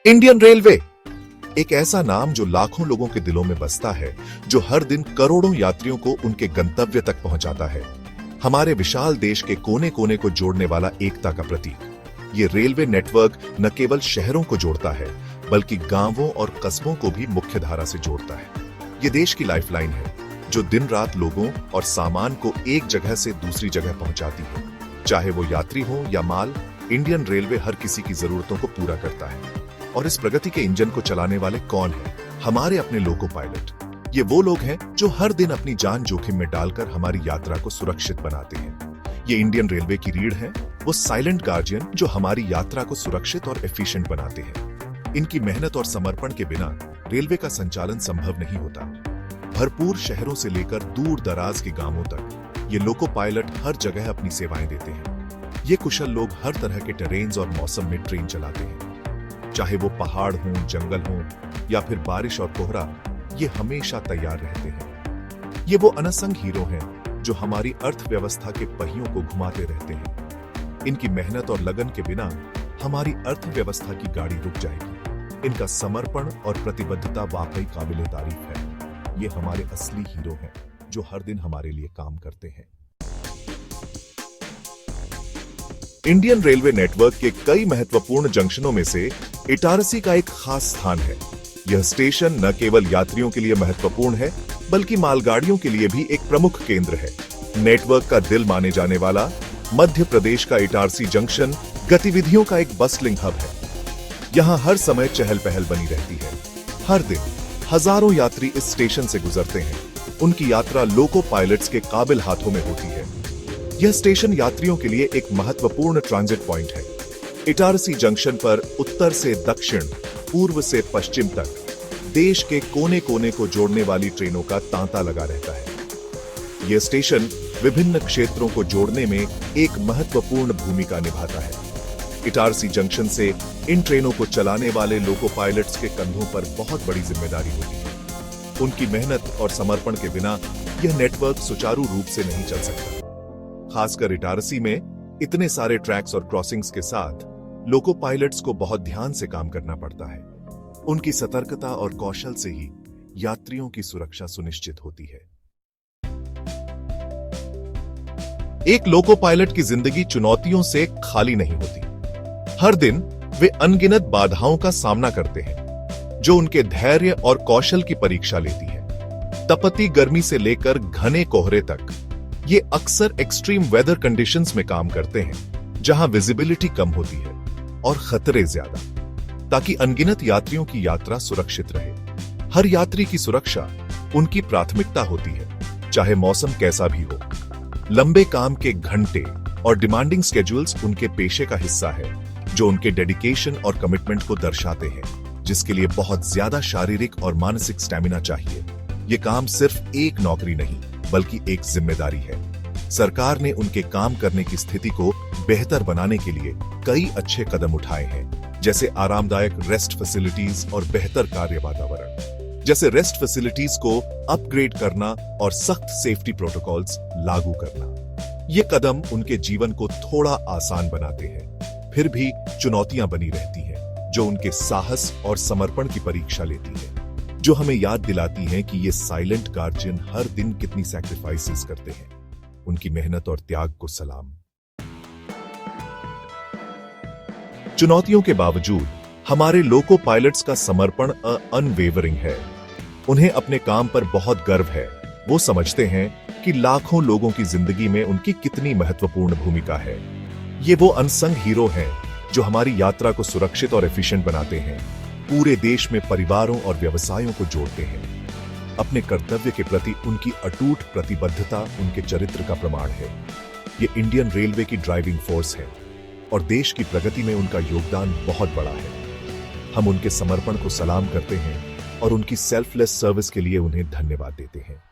Indian railway एक ऐसा नाम जो लाखों लोगों के दिलों में बसता है, जो हर दिन करोड़ों यात्रियों को उनके गंतव्य तक पहुंचाता है। हमारे विशाल देश के कोने कोने को जोड़ने वाला एकता का प्रतीक। ये रेलवे नेटवर्क न केवल शहरों को जोड़ता है, बल्कि गांवों और कस्बों को भी मुख्य धारा से जोड़ता है। ये देश की लाइफलाइन है, जो दिन रात लोगों और सामान को एक जगह से दूसरी जगह पहुंचाती है। चाहे वो यात्री हो या माल, इंडियन रेलवे हर किसी की जरूरतों को पूरा करता है। और इस प्रगति के इंजन को चलाने वाले कौन हैं? हमारे अपने लोको पायलट। ये वो लोग हैं जो हर दिन अपनी जान जोखिम में डालकर हमारी यात्रा को सुरक्षित बनाते हैं। ये इंडियन रेलवे की रीढ़ है, वो साइलेंट गार्जियन जो हमारी यात्रा को सुरक्षित और एफिशिएंट बनाते हैं। इनकी मेहनत और समर्पण के बिना रेलवे का संचालन संभव नहीं होता। भरपूर शहरों से लेकर दूर दराज के गांवों तक ये लोको पायलट हर जगह अपनी सेवाएं देते हैं। ये कुशल लोग हर तरह के टेरेन्स और मौसम में ट्रेन चलाते हैं। चाहे वो पहाड़ हों, जंगल हों या फिर बारिश और कोहरा, ये हमेशा तैयार रहते हैं। ये वो अनसंग हीरो हैं जो हमारी अर्थव्यवस्था के पहियों को घुमाते रहते हैं। इनकी मेहनत और लगन के बिना हमारी अर्थव्यवस्था की गाड़ी रुक जाएगी। इनका समर्पण और प्रतिबद्धता वाकई काबिले तारीफ है। ये हमारे असली हीरो हैं जो हर दिन हमारे लिए काम करते हैं। इंडियन रेलवे नेटवर्क के कई महत्वपूर्ण जंक्शनों में से इटारसी का एक खास स्थान है। यह स्टेशन न केवल यात्रियों के लिए महत्वपूर्ण है, बल्कि मालगाड़ियों के लिए भी एक प्रमुख केंद्र है। नेटवर्क का दिल माने जाने वाला मध्य प्रदेश का इटारसी जंक्शन गतिविधियों का एक बस्टलिंग हब है। यहाँ हर समय चहल पहल बनी रहती है। हर दिन हजारों यात्री इस स्टेशन से गुजरते हैं। उनकी यात्रा लोको पायलट्स के काबिल हाथों में होती है। यह स्टेशन यात्रियों के लिए एक महत्वपूर्ण ट्रांजिट पॉइंट है। इटारसी जंक्शन पर उत्तर से दक्षिण, पूर्व से पश्चिम तक देश के कोने कोने को जोड़ने वाली ट्रेनों का तांता लगा रहता है। यह स्टेशन विभिन्न क्षेत्रों को जोड़ने में एक महत्वपूर्ण भूमिका निभाता है। इटारसी जंक्शन से इन ट्रेनों को चलाने वाले लोको पायलट्स के कंधों पर बहुत बड़ी जिम्मेदारी होती है। उनकी मेहनत और समर्पण के बिना यह नेटवर्क सुचारू रूप से नहीं चल सकता। खासकर इटारसी में इतने सारे ट्रैक्स और क्रॉसिंग्स के साथ लोको पायलट्स को बहुत ध्यान से काम करना पड़ता है। उनकी सतर्कता और कौशल से ही यात्रियों की सुरक्षा सुनिश्चित होती है। एक लोको पायलट की जिंदगी चुनौतियों से खाली नहीं होती। हर दिन वे अनगिनत बाधाओं का सामना करते हैं, जो उनके धैर्य और कौशल की परीक्षा लेती है। तपती गर्मी से लेकर घने कोहरे तक ये अक्सर एक्सट्रीम वेदर कंडीशंस में काम करते हैं, जहां विजिबिलिटी कम होती है और खतरे ज्यादा, ताकि अनगिनत यात्रियों की यात्रा सुरक्षित रहे। हर यात्री की सुरक्षा उनकी प्राथमिकता होती है, चाहे मौसम कैसा भी हो। लंबे काम के घंटे और डिमांडिंग स्केड्यूल्स उनके पेशे का हिस्सा है, जो उनके डेडिकेशन और कमिटमेंट को दर्शाते हैं, जिसके लिए बहुत ज्यादा शारीरिक और मानसिक स्टैमिना चाहिए। ये काम सिर्फ एक नौकरी नहीं, बल्कि एक जिम्मेदारी है। सरकार ने उनके काम करने की स्थिति को बेहतर बनाने के लिए कई अच्छे कदम उठाए हैं, जैसे आरामदायक रेस्ट फैसिलिटीज और बेहतर कार्य वातावरण। जैसे रेस्ट फैसिलिटीज को अपग्रेड करना और सख्त सेफ्टी प्रोटोकॉल्स लागू करना। ये कदम उनके जीवन को थोड़ा आसान बनाते हैं, फिर भी चुनौतियां बनी रहती हैं, जो उनके साहस और समर्पण की परीक्षा लेती है, जो हमें याद दिलाती हैं कि ये साइलेंट गार्जियन हर दिन कितनी सैक्रिफाइसेस करते हैं। उनकी मेहनत और त्याग को सलाम। चुनौतियों के बावजूद हमारे लोको पायलट्स का समर्पण अनवेवरिंग है। उन्हें अपने काम पर बहुत गर्व है। वो समझते हैं कि लाखों लोगों की जिंदगी में उनकी कितनी महत्वपूर्ण भूमिका है। ये वो अनसंग हीरो हैं जो हमारी यात्रा को सुरक्षित और एफिशिएंट बनाते हैं, पूरे देश में परिवारों और व्यवसायों को जोड़ते हैं। अपने कर्तव्य के प्रति उनकी अटूट प्रतिबद्धता उनके चरित्र का प्रमाण है। ये इंडियन रेलवे की ड्राइविंग फोर्स है और देश की प्रगति में उनका योगदान बहुत बड़ा है। हम उनके समर्पण को सलाम करते हैं और उनकी सेल्फलेस सर्विस के लिए उन्हें धन्यवाद देते हैं।